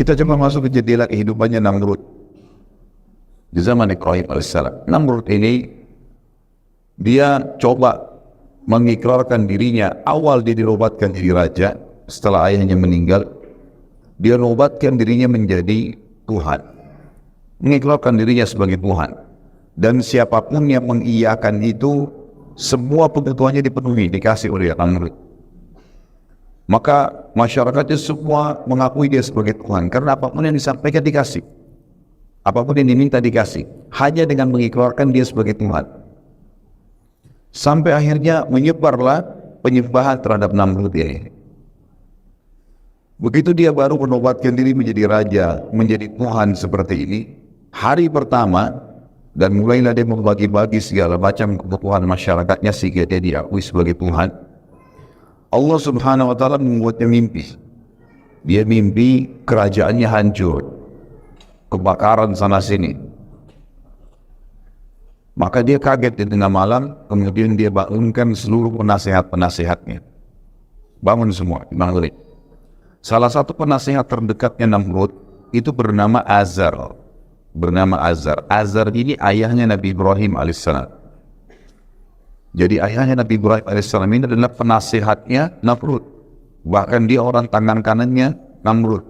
Kita coba masuk ke jendela kehidupannya Namrud. Di zaman Ibrahim alaihissalam, Namrud ini dia coba mengikrarkan dirinya. Awal dia dirobatkan jadi raja, setelah ayahnya meninggal, dia robatkan dirinya menjadi Tuhan, mengikrarkan dirinya sebagai Tuhan. Dan siapapun yang mengiyakan itu, semua kebutuhannya dipenuhi, dikasih oleh Namrud. Maka masyarakatnya semua mengakui dia sebagai Tuhan, karena apapun yang disampaikan dikasih, apapun yang diminta dikasih, hanya dengan mengikrarkan dia sebagai Tuhan. Sampai akhirnya menyebarlah penyembahan terhadap Namrud ini. Begitu dia baru menobatkan diri menjadi raja, menjadi Tuhan seperti ini, hari pertama, dan mulailah dia membagi-bagi segala macam kebutuhan masyarakatnya sehingga dia diakui sebagai Tuhan. Allah subhanahu wa ta'ala membuatnya mimpi. Dia mimpi kerajaannya hancur, kebakaran sana sini. Maka dia kaget di tengah malam, kemudian dia bangunkan seluruh penasehat-penasehatnya. Bangun semua, bangun. Salah satu penasehat terdekatnya Namrud itu bernama Azar. Azar ini ayahnya Nabi Ibrahim alaihissalam. Jadi ayahnya Nabi Ibrahim alaihissalam ini adalah penasehatnya Namrud. Bahkan dia orang tangan kanannya Namrud.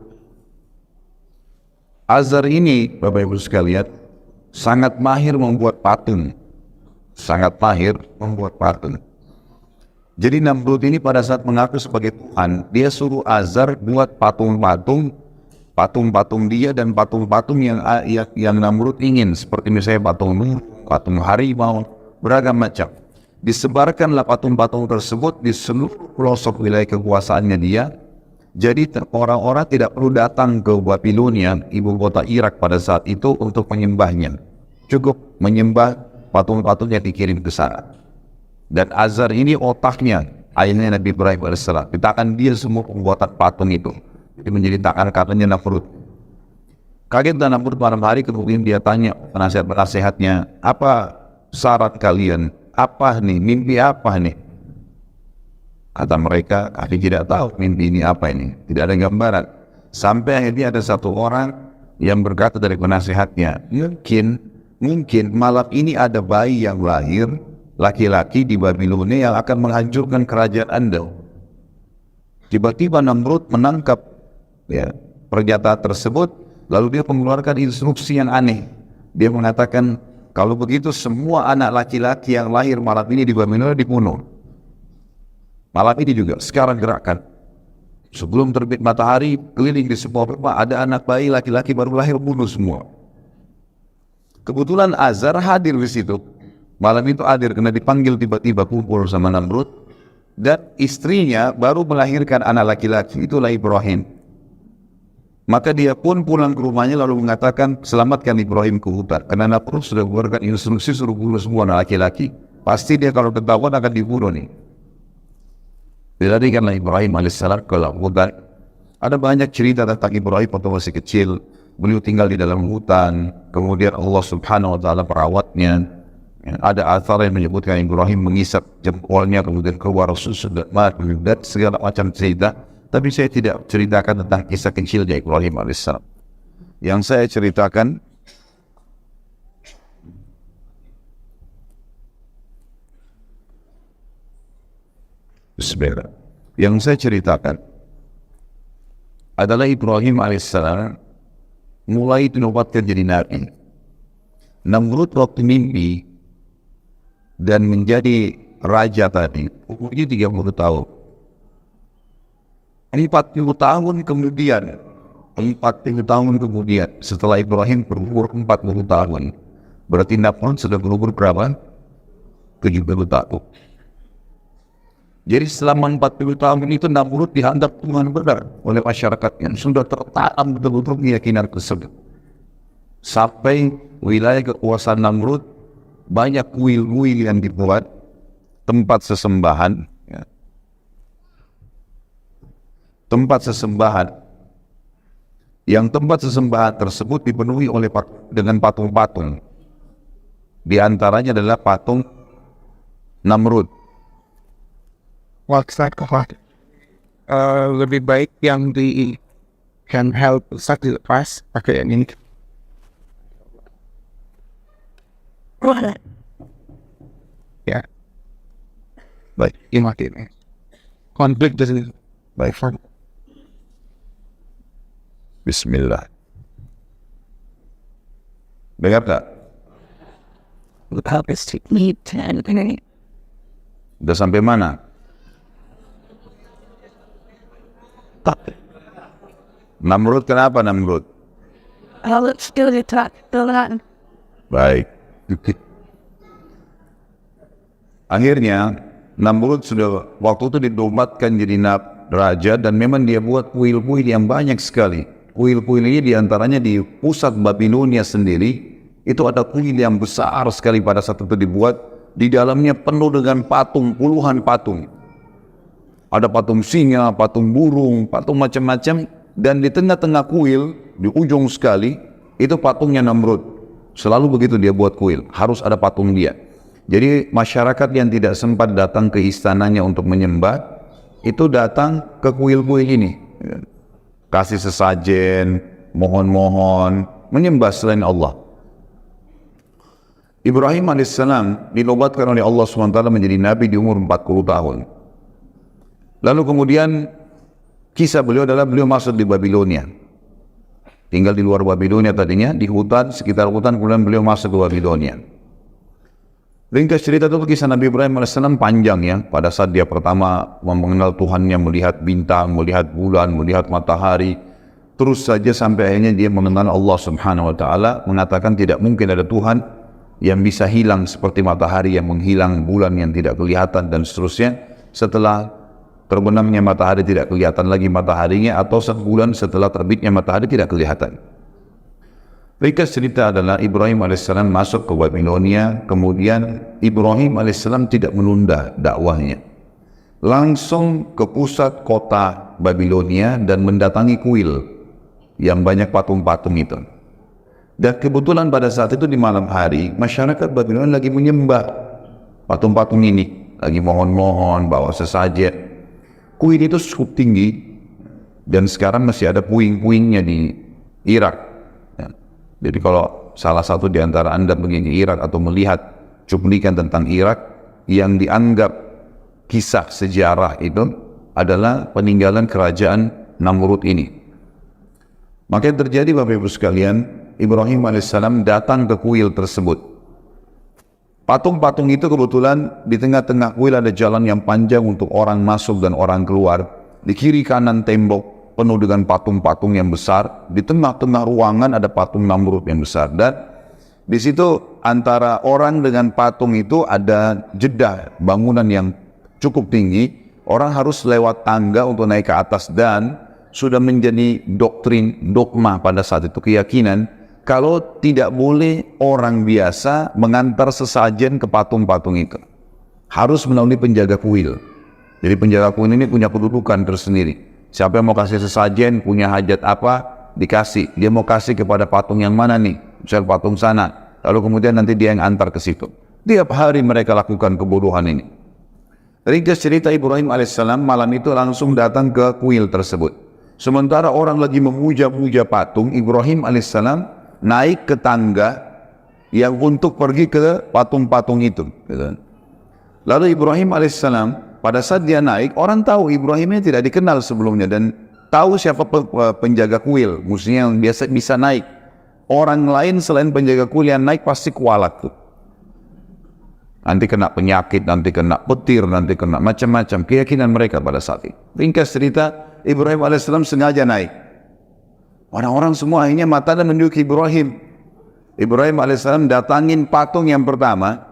Azar ini, Bapak Ibu sekalian, sangat mahir membuat patung. Jadi Namrud ini pada saat mengaku sebagai Tuhan, dia suruh Azar buat patung-patung dia dan patung-patung yang Namrud ingin, seperti misalnya patung harimau, beragam macam. Disebarkanlah patung-patung tersebut di seluruh pelosok wilayah kekuasaannya dia. Jadi orang-orang tidak perlu datang ke Babilonia, ibu kota Irak pada saat itu, untuk menyembahnya. Cukup menyembah patung-patung yang dikirim ke sana. Dan Azar ini otaknya, ayahnya Nabi Ibrahim AS. Ditakan dia semua pembuatan patung itu. Jadi menjadi tangan kanannya Namrud. Kaget dan Namrud malam hari, kemudian dia tanya penasehat-penasehatnya, apa syarat kalian? Apa nih, mimpi apa nih? Kata mereka, kami tidak tahu mimpi ini apa ini, tidak ada gambaran. Sampai akhirnya ada satu orang yang berkata dari penasehatnya, mungkin malam ini ada bayi yang lahir, laki-laki di Babilonia yang akan menghancurkan kerajaan Anda. Tiba-tiba Namrud menangkap pernyataan tersebut, lalu dia mengeluarkan instruksi yang aneh. Dia mengatakan, kalau begitu semua anak laki-laki yang lahir malam ini di Babilonia dibunuh. Malam ini juga, sekarang gerakkan. Sebelum terbit matahari, keliling di semua rumah, ada anak bayi laki-laki baru lahir, bunuh semua. Kebetulan Azar hadir di situ. Malam itu hadir karena dipanggil tiba-tiba kumpul sama Namrud. Dan istrinya baru melahirkan anak laki-laki, itulah Ibrahim. Maka dia pun pulang ke rumahnya lalu mengatakan, selamatkan Ibrahim ke hutan. Karena Namrud sudah mengeluarkan instruksi suruh bunuh semua anak laki-laki. Pasti dia kalau ketahuan akan dibunuh nih. Dilarikanlah Ibrahim alaihissalam ke hutan. Ada banyak cerita tentang Ibrahim waktu masih kecil. Beliau tinggal di dalam hutan. Kemudian Allah subhanahu wa ta'ala perawatnya. Ada athar yang menyebutkan Ibrahim mengisap jempolnya, kemudian keluar susu dan segala macam cerita. Tapi saya tidak ceritakan tentang kisah kecilnya Ibrahim alaihissalam. Yang saya ceritakan Bismillah. Yang saya ceritakan adalah Ibrahim alaihissalam mulai dinobatkan jadi nabi. Namrud waktu mimpi dan menjadi raja tadi umurnya 30 tahun. 40 tahun kemudian setelah Ibrahim berumur 40 tahun, berarti Namrud sudah berumur berapa? 70 tahun. Jadi selama 40 tahun itu Namrud dianggap Tuhan benar oleh masyarakat yang sudah tertanam betul-betul keyakinan tersebut. Sampai wilayah kekuasaan Namrud banyak kuil-kuil yang dibuat, tempat sesembahan, tempat sesembahan. Yang tempat sesembahan tersebut dipenuhi dengan patung-patung. Di antaranya adalah patung Namrud. Lebih baik yang handheld Ustaz dilepas pakai yang ini. Ya. Baik, ini mati ini. Konflik dari baik. Bismillah. Dengar tak? Udah sampai mana? Namrud kenapa Namrud? Baik. Akhirnya Namrud sudah waktu itu dinobatkan jadi raja dan memang dia buat kuil-kuil yang banyak sekali. Kuil-kuil ini diantaranya di pusat Babilonia sendiri itu ada kuil yang besar sekali pada saat itu dibuat. Di dalamnya penuh dengan patung, puluhan patung. Ada patung singa, patung burung, patung macam-macam. Dan di tengah-tengah kuil, di ujung sekali, itu patungnya Namrud. Selalu begitu dia buat kuil, harus ada patung dia. Jadi masyarakat yang tidak sempat datang ke istananya untuk menyembah, itu datang ke kuil-kuil ini. Kasih sesajen, mohon-mohon, menyembah selain Allah. Ibrahim alaihissalam dinobatkan oleh Allah SWT menjadi nabi di umur 40 tahun. Lalu kemudian kisah beliau adalah beliau masuk di Babilonia. Tinggal di luar Babilonia tadinya, di hutan, sekitar hutan, kemudian beliau masuk ke Babilonia. Ringkas cerita itu kisah Nabi Ibrahim alaihissalam panjang ya. Pada saat dia pertama mengenal Tuhannya, melihat bintang, melihat bulan, melihat matahari, terus saja sampai akhirnya dia mengenal Allah Subhanahu wa Ta'ala, mengatakan tidak mungkin ada Tuhan yang bisa hilang seperti matahari yang menghilang, bulan yang tidak kelihatan dan seterusnya. Setelah terbenamnya matahari tidak kelihatan lagi mataharinya, atau sebulan setelah terbitnya matahari tidak kelihatan. Ringkas cerita adalah Ibrahim alaihissalam masuk ke Babilonia, kemudian Ibrahim alaihissalam tidak menunda dakwahnya. Langsung ke pusat kota Babilonia dan mendatangi kuil yang banyak patung-patung itu. Dan kebetulan pada saat itu di malam hari, masyarakat Babilonia lagi menyembah patung-patung ini, lagi mohon-mohon, bawa sesajen. Kuil itu cukup tinggi, dan sekarang masih ada puing-puingnya di Irak. Ya. Jadi kalau salah satu di antara Anda pergi ke Irak atau melihat cuplikan tentang Irak, yang dianggap kisah sejarah itu adalah peninggalan kerajaan Namrud ini. Maka yang terjadi Bapak Ibu sekalian, Ibrahim alaihissalam datang ke kuil tersebut. Patung-patung itu kebetulan di tengah-tengah kuil ada jalan yang panjang untuk orang masuk dan orang keluar. Di kiri kanan tembok penuh dengan patung-patung yang besar. Di tengah-tengah ruangan ada patung Namrud yang besar. Dan di situ antara orang dengan patung itu ada jeda bangunan yang cukup tinggi. Orang harus lewat tangga untuk naik ke atas, dan sudah menjadi doktrin, dogma pada saat itu, keyakinan kalau tidak boleh orang biasa mengantar sesajen ke patung-patung itu. Harus melalui penjaga kuil. Jadi penjaga kuil ini punya kedudukan tersendiri. Siapa yang mau kasih sesajen, punya hajat apa, dikasih. Dia mau kasih kepada patung yang mana nih? Misal patung sana. Lalu kemudian nanti dia yang antar ke situ. Tiap hari mereka lakukan kebodohan ini. Ringkas cerita, Ibrahim alaihissalam malam itu langsung datang ke kuil tersebut. Sementara orang lagi memuja-muja patung, Ibrahim alaihissalam naik ke tangga yang untuk pergi ke patung-patung itu. Lalu Ibrahim alaihissalam pada saat dia naik, orang tahu Ibrahimnya tidak dikenal sebelumnya dan tahu siapa penjaga kuil, musuhnya yang biasa bisa naik. Orang lain selain penjaga kuil yang naik pasti kualat tuh. Nanti kena penyakit, nanti kena petir, nanti kena macam-macam. Keyakinan mereka pada saat itu. Ringkas cerita, Ibrahim alaihissalam sengaja naik. Orang-orang semua akhirnya mata dan menunjuk Ibrahim. Ibrahim alaihissalam datangin patung yang pertama.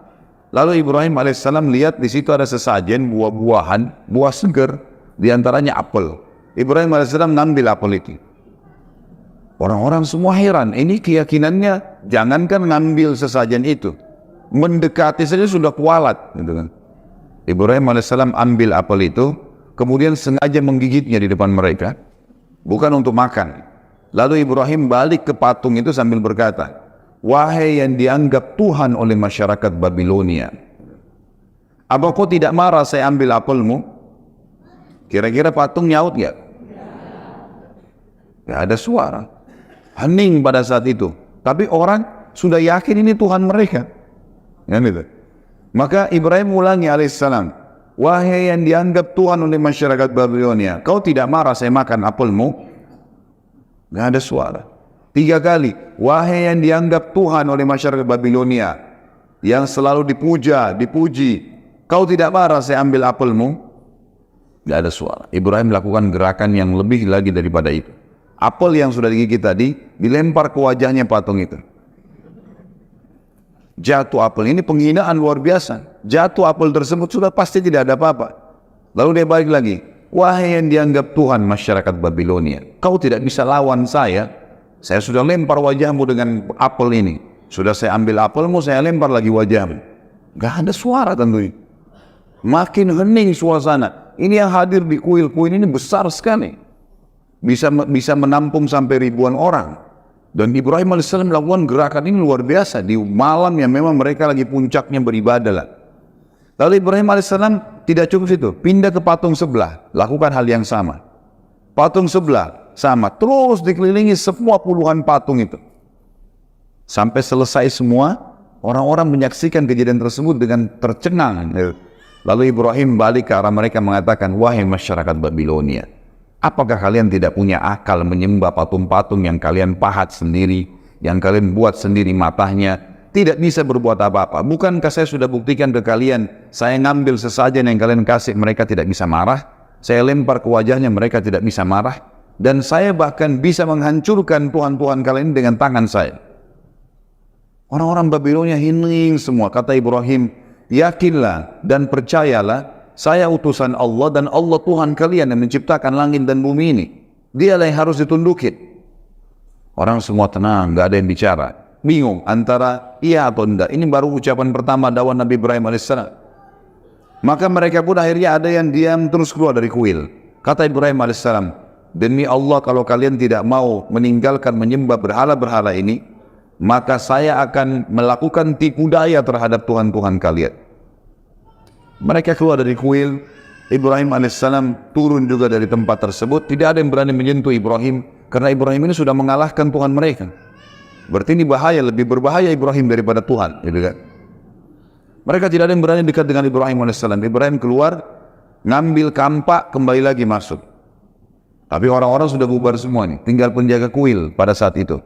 Lalu Ibrahim alaihissalam lihat di situ ada sesajen buah-buahan, buah segar, diantaranya apel. Ibrahim alaihissalam ngambil apel itu. Orang-orang semua heran. Ini keyakinannya, jangankan ngambil sesajen itu, mendekati saja sudah kualat, gitu kan. Ibrahim alaihissalam ambil apel itu, kemudian sengaja menggigitnya di depan mereka, bukan untuk makan. Lalu Ibrahim balik ke patung itu sambil berkata, "Wahai yang dianggap Tuhan oleh masyarakat Babilonia, apa kau tidak marah saya ambil apelmu?" Kira-kira patung nyaut nggak? Gak ada suara. Hening pada saat itu. Tapi orang sudah yakin ini Tuhan mereka. Ya, gitu. Maka Ibrahim ulangi alaihissalam, wahai yang dianggap Tuhan oleh masyarakat Babilonia, kau tidak marah saya makan apelmu? Gak ada suara. 3 kali, wahai yang dianggap Tuhan oleh masyarakat Babilonia, yang selalu dipuji, kau tidak marah saya ambil apelmu? Gak ada suara. Ibrahim melakukan gerakan yang lebih lagi daripada itu. Apel yang sudah digigit tadi dilempar ke wajahnya patung itu. Jatuh apel, ini penghinaan luar biasa. Jatuh apel tersebut sudah pasti tidak ada apa-apa. Lalu dia balik lagi, wahai yang dianggap Tuhan masyarakat Babilonia, kau tidak bisa lawan saya sudah lempar wajahmu dengan apel ini. Sudah saya ambil apelmu, saya lempar lagi wajahmu. Gak ada suara tentunya. Makin hening suasana. Ini yang hadir di kuil-kuil ini besar sekali. Bisa menampung sampai ribuan orang. Dan Ibrahim AS melakukan gerakan ini luar biasa di malam yang memang mereka lagi puncaknya beribadah lah. Lalu Ibrahim AS tidak cukup situ, pindah ke patung sebelah, lakukan hal yang sama. Patung sebelah sama, terus dikelilingi semua puluhan patung itu. Sampai selesai semua, orang-orang menyaksikan kejadian tersebut dengan tercengang. Lalu Ibrahim balik ke arah mereka mengatakan, wahai masyarakat Babilonia, apakah kalian tidak punya akal menyembah patung-patung yang kalian pahat sendiri, yang kalian buat sendiri matanya, tidak bisa berbuat apa-apa? Bukankah saya sudah buktikan ke kalian, saya ngambil sesajen yang kalian kasih, mereka tidak bisa marah, saya lempar ke wajahnya, mereka tidak bisa marah, dan saya bahkan bisa menghancurkan Tuhan-Tuhan kalian dengan tangan saya. Orang-orang Babilonia hening semua. Kata Ibrahim, yakinlah dan percayalah, saya utusan Allah dan Allah Tuhan kalian yang menciptakan langit dan bumi ini. Dialah yang harus ditundukin. Orang semua tenang, gak ada yang bicara. Bingung antara iya atau enggak. Ini baru ucapan pertama dakwah Nabi Ibrahim AS. Maka mereka pun akhirnya ada yang diam terus keluar dari kuil. Kata Ibrahim AS, demi Allah kalau kalian tidak mau meninggalkan menyembah berhala-berhala ini, maka saya akan melakukan tipu daya terhadap Tuhan-Tuhan kalian. Mereka keluar dari kuil. Ibrahim AS turun juga dari tempat tersebut. Tidak ada yang berani menyentuh Ibrahim, karena Ibrahim ini sudah mengalahkan Tuhan mereka. Berarti ini bahaya, lebih berbahaya Ibrahim daripada Tuhan, gitu kan? Mereka tidak ada yang berani dekat dengan Ibrahim AS. Ibrahim keluar, ngambil kampak, kembali lagi masuk. Tapi orang-orang sudah bubar semua nih, tinggal penjaga kuil pada saat itu.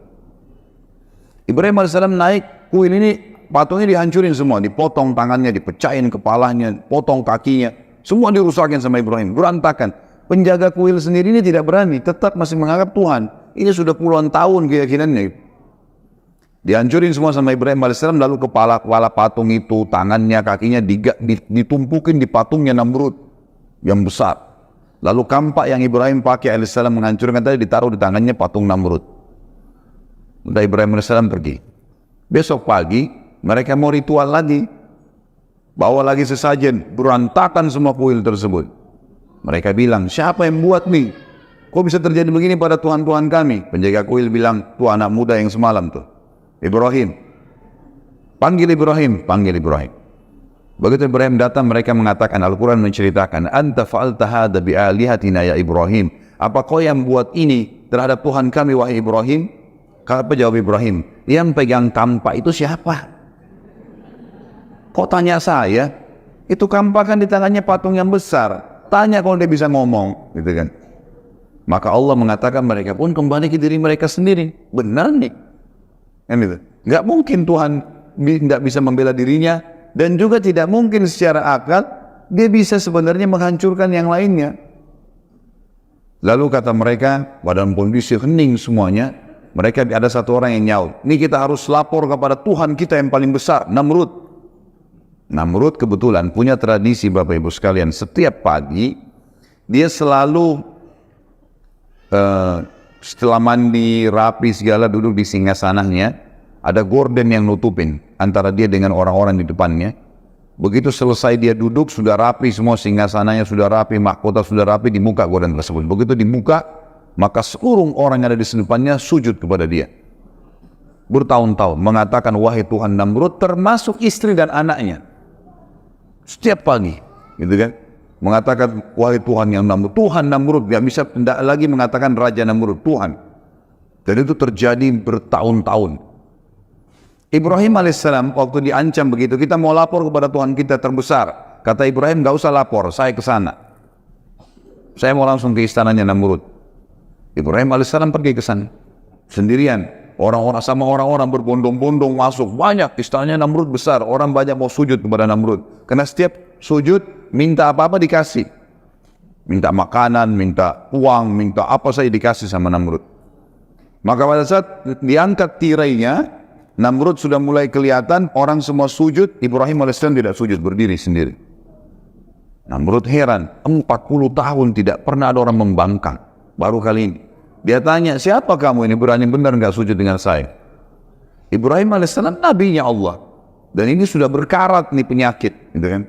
Ibrahim AS naik kuil ini, patungnya dihancurin semua, dipotong tangannya, dipecahin kepalanya, potong kakinya, semua dirusakin sama Ibrahim, berantakan. Penjaga kuil sendiri ini tidak berani, tetap masih menganggap Tuhan. Ini sudah puluhan tahun keyakinannya. Dihancurin semua sama Ibrahim AS, lalu kepala patung itu, tangannya, kakinya ditumpukin di patungnya Namrud yang besar. Lalu kampak yang Ibrahim pakai AS menghancurkan tadi ditaruh di tangannya patung Namrud. Udah Ibrahim AS pergi. Besok pagi mereka mau ritual lagi, bawa lagi sesajen, berantakan semua kuil tersebut. Mereka bilang, siapa yang buat nih? Kok bisa terjadi begini pada Tuhan-Tuhan kami? Penjaga kuil bilang, tuh anak muda yang semalam tuh, Ibrahim. Panggil Ibrahim, panggil Ibrahim. Begitu Ibrahim datang, mereka mengatakan, Al-Quran menceritakan, anta fa'alta hadha bi'alihatina ya Ibrahim. Apa kau yang buat ini terhadap Tuhan kami wahai Ibrahim? Apa jawab Ibrahim? Yang pegang kampak itu siapa? Kok tanya saya? Itu kampak kan di tangannya patung yang besar. Tanya kalau dia bisa ngomong, gitu kan? Maka Allah mengatakan mereka pun kembali ke diri mereka sendiri. Benar nih, kan itu? Nggak mungkin Tuhan nggak bisa membela dirinya, dan juga tidak mungkin secara akal dia bisa sebenarnya menghancurkan yang lainnya. Lalu kata mereka, pada kondisi hening semuanya, mereka ada satu orang yang nyaut, ini kita harus lapor kepada Tuhan kita yang paling besar, Namrud. Namrud kebetulan punya tradisi Bapak Ibu sekalian, setiap pagi dia selalu setelah mandi rapi segala duduk di singgasananya, ada gorden yang nutupin antara dia dengan orang-orang di depannya. Begitu selesai dia duduk, sudah rapi semua, singgasananya sudah rapi, mahkota sudah rapi, di muka gorden tersebut. Begitu dibuka, maka seluruh orang yang ada di depannya sujud kepada dia. Bertahun-tahun mengatakan, wahai Tuhan Namrud, termasuk istri dan anaknya. Setiap pagi, gitu kan? mengatakan wahai Tuhan yang Namrud, Tuhan Namrud, nggak bisa tidak lagi mengatakan Raja Namrud, Tuhan. Dan itu terjadi bertahun-tahun. Ibrahim alaihissalam waktu diancam begitu, kita mau lapor kepada Tuhan kita terbesar. Kata Ibrahim, nggak usah lapor, saya ke sana. Saya mau langsung ke istananya Namrud. Ibrahim alaihissalam pergi ke sana sendirian. Orang-orang berbondong-bondong masuk, banyak istananya Namrud besar. Orang banyak mau sujud kepada Namrud. Karena setiap sujud minta apa-apa dikasih. Minta makanan, minta uang, minta apa saja dikasih sama Namrud. Maka pada saat diangkat tirainya, Namrud sudah mulai kelihatan, orang semua sujud, Ibrahim AS tidak sujud, berdiri sendiri. Namrud heran, 40 tahun tidak pernah ada orang membangkang, baru kali ini. Dia tanya, siapa kamu ini berani benar nggak sujud dengan saya? Ibrahim AS nabinya Allah, dan ini sudah berkarat nih penyakit, gitu kan?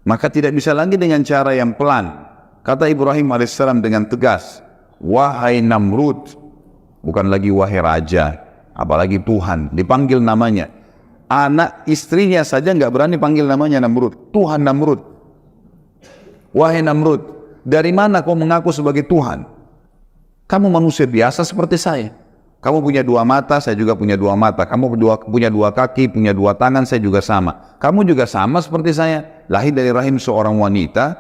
Maka tidak bisa lagi dengan cara yang pelan. Kata Ibrahim AS dengan tegas, wahai Namrud, bukan lagi wahai raja, apalagi Tuhan, dipanggil namanya. Anak istrinya saja nggak berani panggil namanya Namrud, Tuhan Namrud. Wahai Namrud, dari mana kau mengaku sebagai Tuhan? Kamu manusia biasa seperti saya. Kamu punya dua mata, saya juga punya dua mata. Kamu punya dua kaki, punya dua tangan, saya juga sama. Kamu juga sama seperti saya, lahir dari rahim seorang wanita,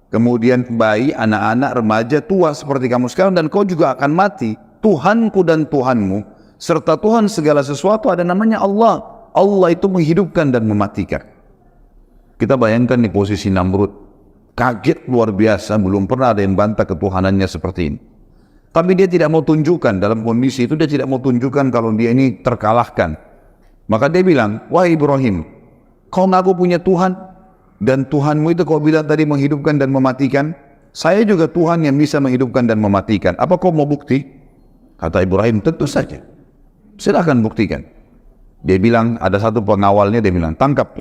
kemudian bayi, anak-anak, remaja, tua seperti kamu sekarang, dan kau juga akan mati. Tuhanku dan Tuhanmu, serta Tuhan segala sesuatu ada namanya Allah. Allah itu menghidupkan dan mematikan. Kita bayangkan di posisi Namrud, kaget luar biasa, belum pernah ada yang bantah ketuhanannya seperti ini. Tapi dia tidak mau tunjukkan, dalam kondisi itu dia tidak mau tunjukkan kalau dia ini terkalahkan. Maka dia bilang, wahai Ibrahim, kau ngaku punya Tuhan, dan Tuhanmu itu kau bilang tadi menghidupkan dan mematikan. Saya juga Tuhan yang bisa menghidupkan dan mematikan. Apa kau mau bukti? Kata Ibrahim, tentu saja. Silakan buktikan. Dia bilang, ada satu pengawalnya, dia bilang, tangkap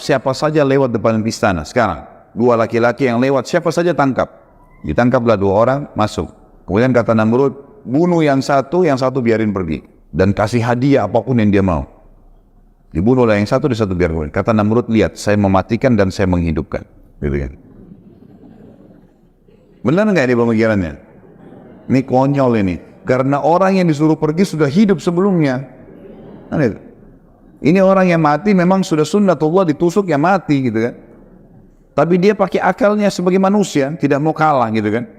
siapa saja lewat depan istana. Sekarang, dua laki-laki yang lewat, siapa saja tangkap. Ditangkaplah dua orang, masuk. Kemudian kata Namrud, bunuh yang satu biarin pergi. Dan kasih hadiah apapun yang dia mau. Dibunuhlah yang satu biarin pergi. Kata Namrud, lihat, saya mematikan dan saya menghidupkan. Gitu kan. Benar nggak ini pemikirannya? Ini konyol ini. Karena orang yang disuruh pergi sudah hidup sebelumnya. Ini orang yang mati memang sudah sunnatullah, ditusuk ya mati gitu kan. Tapi dia pakai akalnya sebagai manusia, tidak mau kalah gitu kan.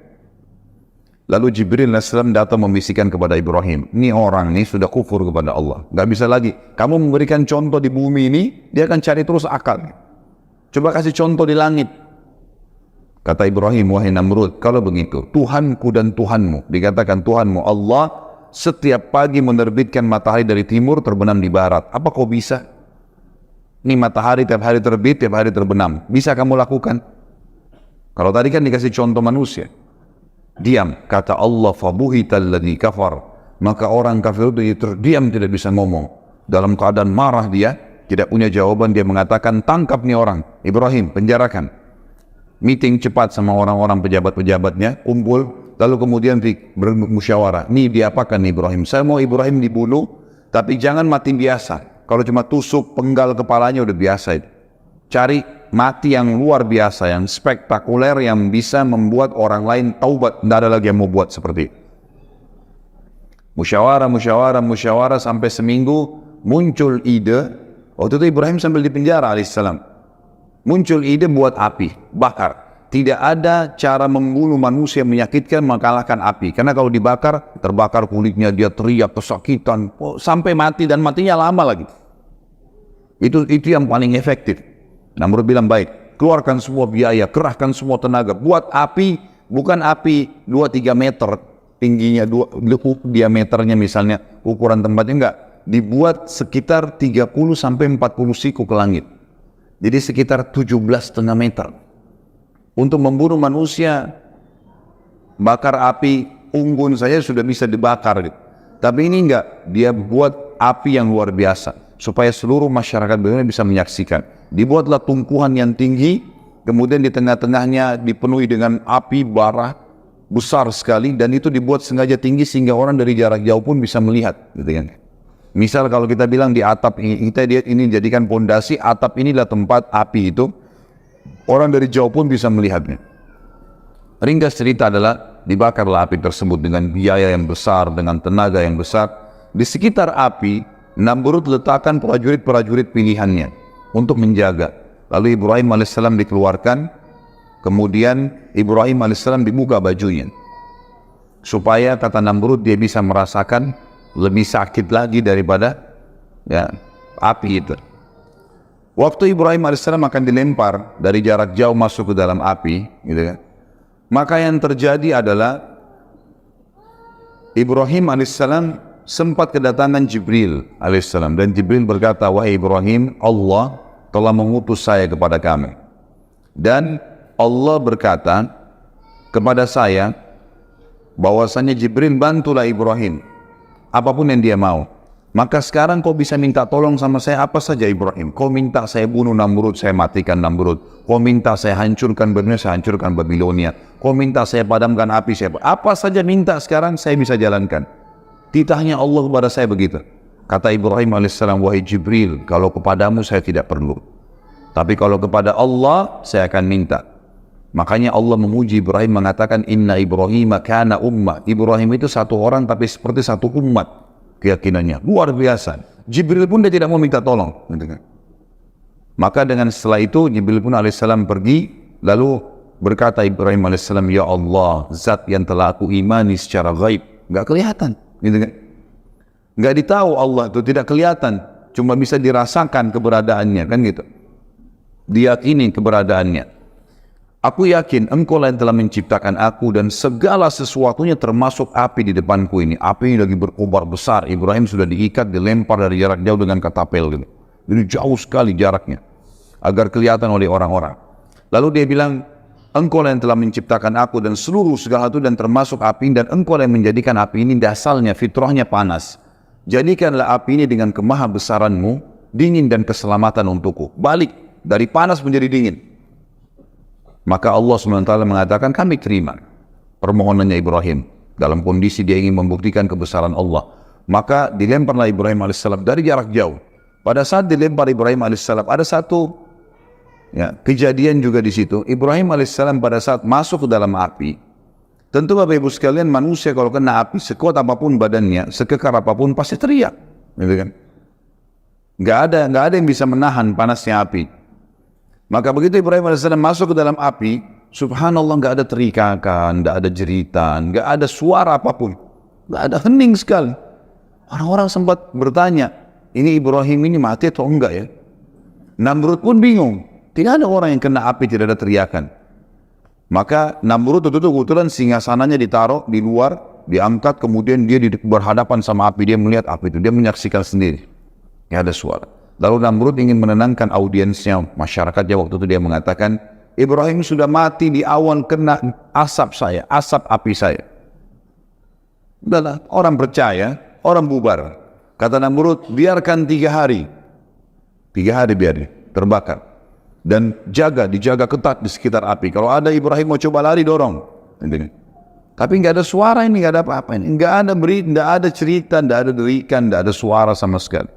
Lalu Jibril AS datang membisikkan kepada Ibrahim, ini orang ini sudah kufur kepada Allah, nggak bisa lagi. Kamu memberikan contoh di bumi ini, dia akan cari terus akal. Coba kasih contoh di langit. Kata Ibrahim, wahai Namrud, kalau begitu, Tuhanku dan Tuhanmu, dikatakan Tuhanmu Allah, setiap pagi menerbitkan matahari dari timur, terbenam di barat. Apa kau bisa? Ini matahari tiap hari terbit, tiap hari terbenam. Bisa kamu lakukan? Kalau tadi kan dikasih contoh manusia. Diam, kata Allah, fabuhital ladzi kafar. Maka orang kafir itu terdiam, tidak bisa ngomong. Dalam keadaan marah dia, tidak punya jawaban, dia mengatakan, tangkap nih orang. Ibrahim, penjarakan. Meeting cepat sama orang-orang pejabat-pejabatnya, kumpul, lalu kemudian bermusyawarah. Nih diapakan nih Ibrahim? Saya mau Ibrahim dibunuh, tapi jangan mati biasa. Kalau cuma tusuk penggal kepalanya udah biasa itu. Cari mati yang luar biasa, yang spektakuler, yang bisa membuat orang lain taubat. Tidak ada lagi yang mau buat seperti itu. Musyawarah sampai seminggu muncul ide. Waktu itu Ibrahim sambil di penjara alaihissalam. Muncul ide buat api, bakar. Tidak ada cara membunuh manusia menyakitkan mengalahkan api. Karena kalau dibakar, terbakar kulitnya, dia teriak kesakitan, sampai mati, dan matinya lama lagi. Itu yang paling efektif. Namrud bilang, baik, keluarkan semua biaya, kerahkan semua tenaga, buat api, bukan api 2-3 meter tingginya, diameternya misalnya, ukuran tempatnya enggak, dibuat sekitar 30-40 siku ke langit. Jadi sekitar 17,5 meter. Untuk membunuh manusia, bakar api unggun saja sudah bisa dibakar. Gitu. Tapi ini enggak, dia buat api yang luar biasa. Supaya seluruh masyarakat dunia bisa menyaksikan. Dibuatlah tumpuan yang tinggi, kemudian di tengah-tengahnya dipenuhi dengan api bara besar sekali. Dan itu dibuat sengaja tinggi sehingga orang dari jarak jauh pun bisa melihat. Gitu kan. Misal kalau kita bilang di atap ini, kita ini jadikan pondasi, atap inilah tempat api itu. Orang dari jauh pun bisa melihatnya. Ringkas cerita adalah dibakarlah api tersebut dengan biaya yang besar, dengan tenaga yang besar. Di sekitar api, Namrud letakkan prajurit-prajurit pilihannya untuk menjaga. Lalu Ibrahim alaihissalam dikeluarkan, kemudian Ibrahim alaihissalam dibuka bajunya. Supaya kata Namrud dia bisa merasakan lebih sakit lagi daripada api itu. Waktu Ibrahim alaihissalam akan dilempar dari jarak jauh masuk ke dalam api, gitu kan? Maka yang terjadi adalah Ibrahim alaihissalam sempat kedatangan Jibril alaihissalam, dan Jibril berkata, wahai Ibrahim, Allah telah mengutus saya kepada kamu, dan Allah berkata kepada saya bahwasanya Jibril bantulah Ibrahim apapun yang dia mau. Maka sekarang kau bisa minta tolong sama saya apa saja Ibrahim. Kau minta saya bunuh Namrud, saya matikan Namrud. Kau minta saya hancurkan Babilonia, saya hancurkan Babilonia. Kau minta saya padamkan api, saya apa saja minta sekarang saya bisa jalankan. Titahnya Allah kepada saya begitu. Kata Ibrahim alaihissalam, wahai Jibril, kalau kepadamu saya tidak perlu, tapi kalau kepada Allah saya akan minta. Makanya Allah memuji Ibrahim mengatakan, Inna Ibrahim kana ummah. Ibrahim itu satu orang tapi seperti satu umat. Keyakinannya luar biasa. Jibril pun dia tidak mau minta tolong. Maka dengan setelah itu Jibril pun alaihissalam pergi, lalu berkata Ibrahim alaihissalam, ya Allah, zat yang telah aku imani secara gaib, nggak kelihatan, gitu kan? Nggak ditahu Allah itu, tidak kelihatan, cuma bisa dirasakan keberadaannya, kan gitu. Diyakini keberadaannya. Aku yakin engkau yang telah menciptakan aku dan segala sesuatunya termasuk api di depanku ini. Api ini lagi berkobar besar. Ibrahim sudah diikat, dilempar dari jarak jauh dengan katapel gitu. Jadi jauh sekali jaraknya agar kelihatan oleh orang-orang. Lalu dia bilang, engkau yang telah menciptakan aku dan seluruh segala itu dan termasuk api, dan engkau yang menjadikan api ini dasarnya, fitrahnya panas. Jadikanlah api ini dengan kemahabesaranmu dingin dan keselamatan untukku. Balik dari panas menjadi dingin. Maka Allah SWT mengatakan, kami terima permohonannya Ibrahim. Dalam kondisi dia ingin membuktikan kebesaran Allah. Maka dilemparlah Ibrahim AS dari jarak jauh. Pada saat dilempar Ibrahim AS, ada satu kejadian juga di situ. Ibrahim AS pada saat masuk ke dalam api, tentu Bapak Ibu sekalian, manusia kalau kena api, sekuat apapun badannya, sekekar apapun, pasti teriak. Gitu kan? Nggak ada yang bisa menahan panasnya api. Maka begitu Ibrahim AS masuk ke dalam api, subhanallah, nggak ada teriakan, nggak ada jeritan, nggak ada suara apapun, nggak ada, hening sekali. Orang-orang sempat bertanya, ini Ibrahim ini mati atau enggak ya? Namrud pun bingung, tidak ada orang yang kena api, tidak ada teriakan. Maka Namrud itu kebetulan singgasananya ditaruh di luar, diangkat, kemudian dia berhadapan sama api, dia melihat api itu, dia menyaksikan sendiri, nggak ada suara. Lalu Namrud ingin menenangkan audiensnya, masyarakatnya waktu itu, dia mengatakan, Ibrahim sudah mati di awan kena asap saya, asap api saya. Udahlah, orang percaya, orang bubar. Kata Namrud, biarkan 3 hari. 3 hari biar terbakar. Dan dijaga ketat di sekitar api. Kalau ada Ibrahim mau coba lari, dorong. Tapi nggak ada suara ini, nggak ada apa-apa ini. Nggak ada berita, nggak ada cerita, nggak ada derikan, nggak ada suara sama sekali.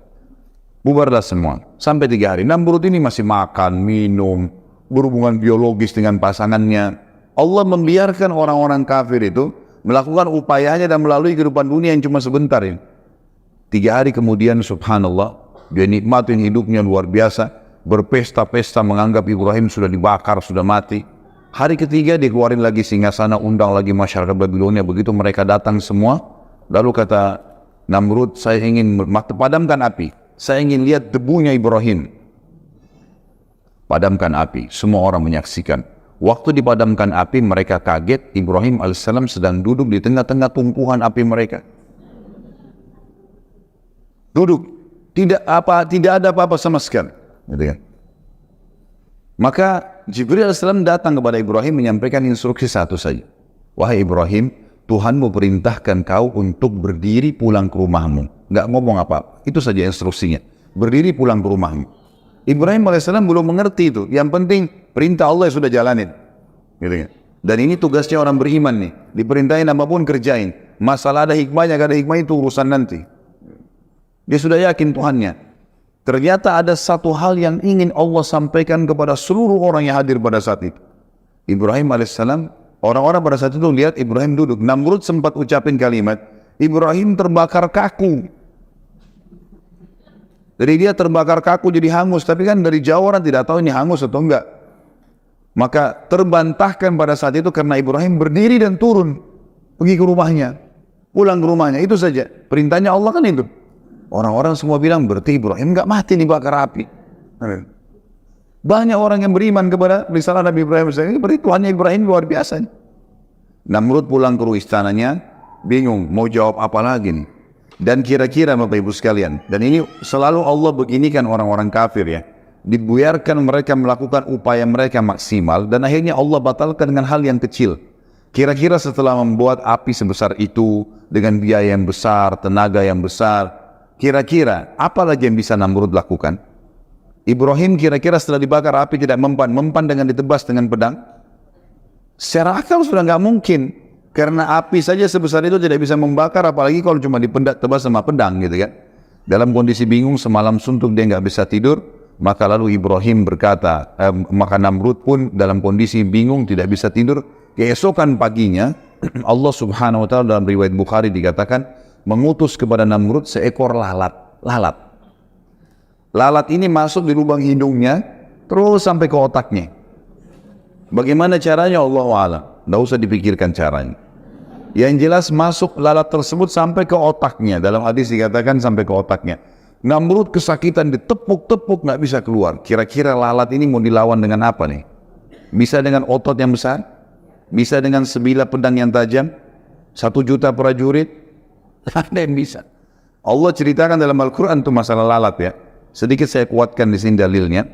Bubarlah semua. Sampai 3 hari. Namrud ini masih makan, minum, berhubungan biologis dengan pasangannya. Allah membiarkan orang-orang kafir itu melakukan upayanya dan melalui kehidupan dunia yang cuma sebentar ini. 3 hari kemudian, subhanallah, dia nikmatin hidupnya luar biasa, berpesta-pesta menganggap Ibrahim sudah dibakar, sudah mati. Hari ketiga dikeluarin lagi singgasana, undang lagi masyarakat Babilonia. Begitu mereka datang semua, lalu kata Namrud, saya ingin padamkan api. Saya ingin lihat debunya Ibrahim. Padamkan api. Semua orang menyaksikan. Waktu dipadamkan api, mereka kaget. Ibrahim AS sedang duduk di tengah-tengah tumpuhan api mereka. Duduk. Tidak ada apa-apa sama sekali. Gitu kan? Maka Jibril AS datang kepada Ibrahim menyampaikan instruksi satu saja. Wahai Ibrahim, Tuhanmu perintahkan kau untuk berdiri pulang ke rumahmu. Nggak ngomong apa-apa, itu saja instruksinya. Berdiri pulang ke rumahmu. Ibrahim AS belum mengerti itu. Yang penting perintah Allah sudah jalanin. Gitu kan? Dan ini tugasnya orang beriman nih. Diperintahin apapun kerjain. Masalah ada hikmahnya, gak ada hikmah itu urusan nanti. Dia sudah yakin Tuhannya. Ternyata ada satu hal yang ingin Allah sampaikan kepada seluruh orang yang hadir pada saat itu. Ibrahim alaihissalam, orang-orang pada saat itu lihat Ibrahim duduk. Namrud sempat ucapin kalimat, Ibrahim terbakar kaku. Jadi dia terbakar kaku jadi hangus, tapi kan dari jauh orang tidak tahu ini hangus atau enggak. Maka terbantahkan pada saat itu karena Ibrahim berdiri dan turun, pergi ke rumahnya, pulang ke rumahnya, itu saja. Perintahnya Allah kan itu. Orang-orang semua bilang, berarti Ibrahim enggak mati dibakar api. Banyak orang yang beriman kepada risalah Nabi Ibrahim. Berarti Tuhannya Ibrahim luar biasa. Namrud pulang ke istananya, bingung mau jawab apa lagi nih. Dan kira-kira Bapak Ibu sekalian, dan ini selalu Allah beginikan orang-orang kafir ya. Dibiarkan mereka melakukan upaya mereka maksimal, dan akhirnya Allah batalkan dengan hal yang kecil. Kira-kira setelah membuat api sebesar itu, dengan biaya yang besar, tenaga yang besar, kira-kira apa lagi yang bisa Namrud lakukan? Ibrahim kira-kira setelah dibakar api tidak mempan dengan ditebas dengan pedang? Secara akal sudah nggak mungkin, karena api saja sebesar itu tidak bisa membakar, apalagi kalau cuma tebas sama pedang gitu kan. Dalam kondisi bingung semalam suntuk dia nggak bisa tidur, maka lalu Ibrahim berkata, maka Namrud pun dalam kondisi bingung tidak bisa tidur. Keesokan paginya Allah subhanahu wa ta'ala dalam riwayat Bukhari dikatakan mengutus kepada Namrud seekor lalat. Lalat ini masuk di lubang hidungnya terus sampai ke otaknya. Bagaimana caranya Allah a'lam, tidak usah dipikirkan caranya. Yang jelas masuk lalat tersebut sampai ke otaknya. Dalam hadis dikatakan sampai ke otaknya. Namrud kesakitan, ditepuk-tepuk nggak bisa keluar. Kira-kira lalat ini mau dilawan dengan apa nih? Bisa dengan otot yang besar? Bisa dengan sebilah pedang yang tajam? 1 juta prajurit? Ada yang bisa. Allah ceritakan dalam Al-Quran itu masalah lalat ya. Sedikit saya kuatkan di sini dalilnya.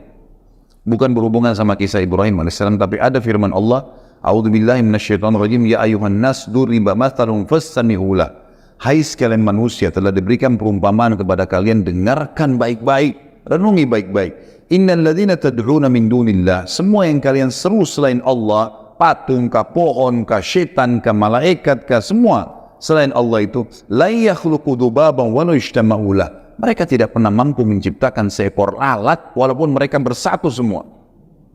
Bukan berhubungan sama kisah Ibrahim alaihissalam, tapi ada firman Allah, A'udzubillahi minasyaitonirrajim, ya ayuhan nas duriba mathalun fastami'u lah. Hai sekalian manusia, telah diberikan perumpamaan kepada kalian, dengarkan baik-baik, renungi baik-baik. Innal ladzina tad'una min dunillah, semua yang kalian seru selain Allah, patung kah, pohon kah, syaitan kah, malaikat kah, semua selain Allah itu, la yakhluqu dzubaban wa la yajtama'u lah. Mereka tidak pernah mampu menciptakan seekor lalat walaupun mereka bersatu semua.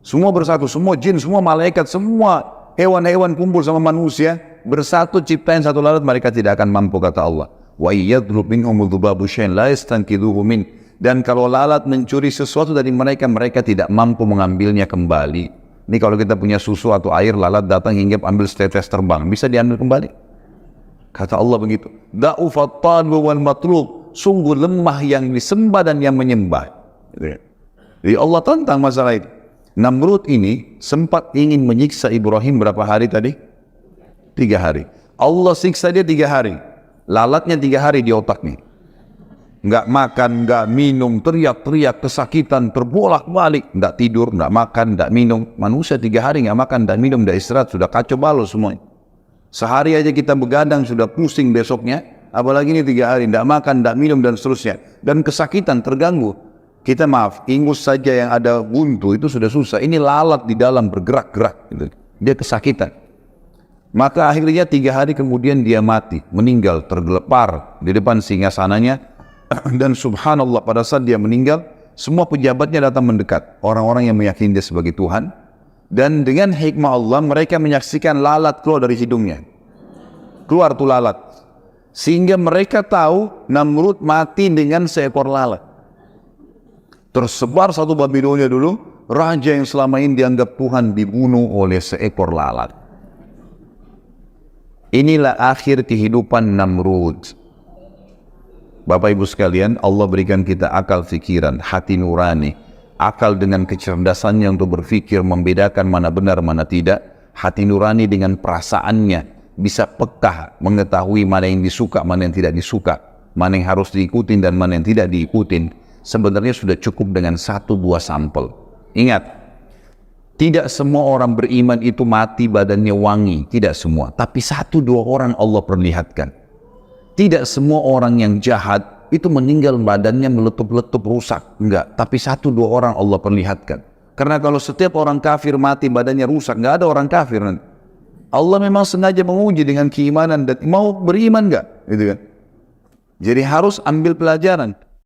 Semua bersatu, semua jin, semua malaikat, semua hewan-hewan kumpul sama manusia, bersatu ciptain satu lalat, mereka tidak akan mampu, kata Allah. Wa yadrub minhum dzubabu syai'an la yastanqidhuhu min. Dan kalau lalat mencuri sesuatu dari mereka, mereka tidak mampu mengambilnya kembali. Ini kalau kita punya susu atau air, lalat datang hingga ambil setetes terbang, bisa diambil kembali? Kata Allah begitu. Da'ufat talbu wal matlub, sungguh lemah yang disembah dan yang menyembah. Jadi Allah tentang masalah itu. Namrud ini sempat ingin menyiksa Ibrahim berapa hari tadi? 3 hari. Allah siksa dia 3 hari. Lalatnya 3 hari di otaknya. Nggak makan, nggak minum, teriak-teriak, kesakitan, terbolak-balik. Nggak tidur, nggak makan, nggak minum. Manusia 3 hari nggak makan, nggak minum, nggak istirahat, sudah kacau balau semuanya. Sehari aja kita begadang sudah pusing besoknya, apalagi ini 3 hari, tidak makan, tidak minum, dan seterusnya. Dan kesakitan, terganggu. Kita maaf, ingus saja yang ada buntu itu sudah susah. Ini lalat di dalam bergerak-gerak, gitu. Dia kesakitan. Maka akhirnya 3 hari kemudian dia mati, meninggal, tergelepar di depan singgasananya. Dan subhanallah, pada saat dia meninggal, semua pejabatnya datang mendekat. Orang-orang yang meyakini dia sebagai Tuhan. Dan dengan hikmah Allah, mereka menyaksikan lalat keluar dari hidungnya. Keluar tuh lalat. Sehingga mereka tahu Namrud mati dengan seekor lalat. Tersebar satu Babilonia dulu, raja yang selama ini dianggap Tuhan dibunuh oleh seekor lalat. Inilah akhir kehidupan Namrud. Bapak Ibu sekalian, Allah berikan kita akal fikiran, hati nurani. Akal dengan kecerdasannya untuk berpikir, membedakan mana benar, mana tidak. Hati nurani dengan perasaannya, bisa peka, mengetahui mana yang disuka, mana yang tidak disuka. Mana yang harus diikutin dan mana yang tidak diikutin. Sebenarnya sudah cukup dengan 1-2 sampel. Ingat, tidak semua orang beriman itu mati badannya wangi. Tidak semua. Tapi 1-2 orang Allah perlihatkan. Tidak semua orang yang jahat itu meninggal badannya meletup-letup rusak. Enggak, tapi 1-2 orang Allah perlihatkan. Karena kalau setiap orang kafir mati badannya rusak, enggak ada orang kafir nanti. Allah memang sengaja menguji dengan keimanan dan mau beriman enggak, gitu kan. Jadi harus ambil pelajaran.